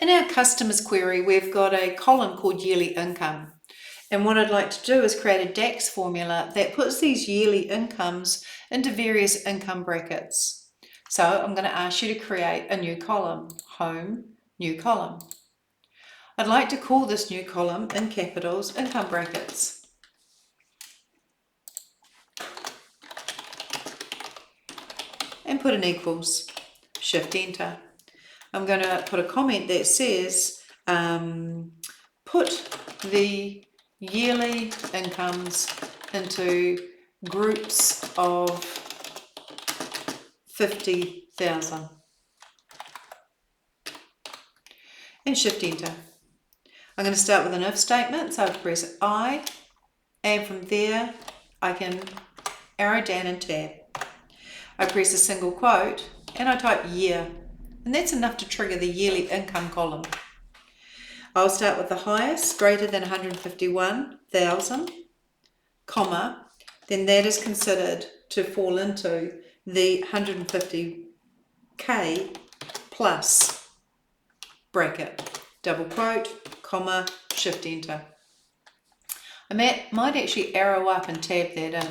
In our customers query, we've got a column called yearly income. And what I'd like to do is create a DAX formula that puts these yearly incomes into various income brackets. So I'm going to ask you to create a new column, home, new column. I'd like to call this new column in capitals, income brackets. And put an equals, shift enter. I'm going to put a comment that says, put the yearly incomes into groups of 50,000 and shift enter. I'm going to start with an if statement, so I press I, and from there I can arrow down and tab. I press a single quote and I type year, and that's enough to trigger the yearly income column. I'll start with the highest, greater than 151,000, comma, then that is considered to fall into the 150k plus bracket, double quote, comma, shift enter. I might actually arrow up and tab that in,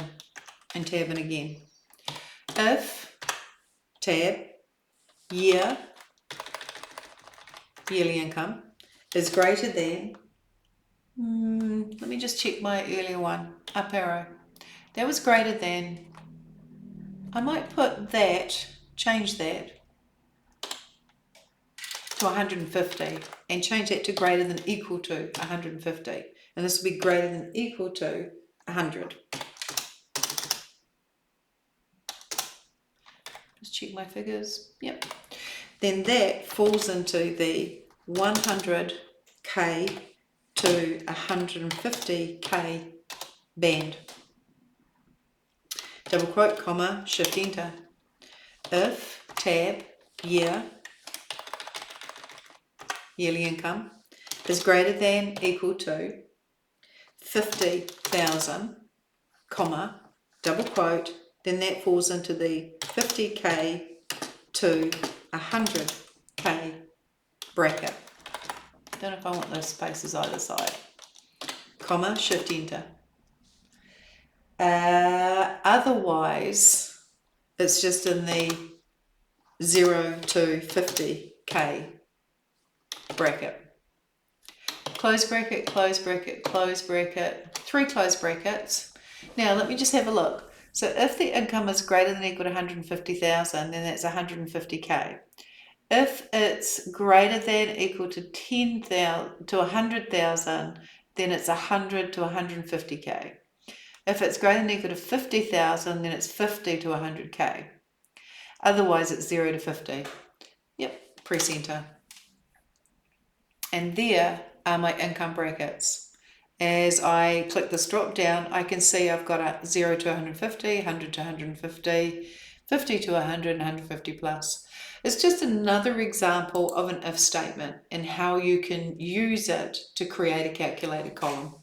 and tab in again. If, tab, year, yearly income, is greater than, let me just check my earlier one, up arrow. That was greater than, I might put that, change that to 150 and change that to greater than equal to 150. And this will be greater than equal to 100. Just check my figures, yep. Then that falls into the 100k to 150k band. Double quote, comma, shift enter. If, tab, year, yearly income, is greater than equal to 50,000, comma, double quote, then that falls into the 50k to 100k bracket. Don't know if I want those spaces either side. Comma, shift enter. Otherwise, it's just in the 0 to 50k bracket. Close bracket, close bracket, close bracket, 3 close brackets. Now let me just have a look. So if the income is greater than or equal to 150,000, then that's 150k. If it's greater than or equal to 10,000 to 100,000, then it's 100 to 150k. If it's greater than or equal to 50,000, then it's 50 to 100k. Otherwise, it's 0 to 50. Yep, press enter. And there are my income brackets. As I click this drop down, I can see I've got a 0 to 150, 100 to 150, 50 to 100, and 150 plus. It's just another example of an if statement and how you can use it to create a calculated column.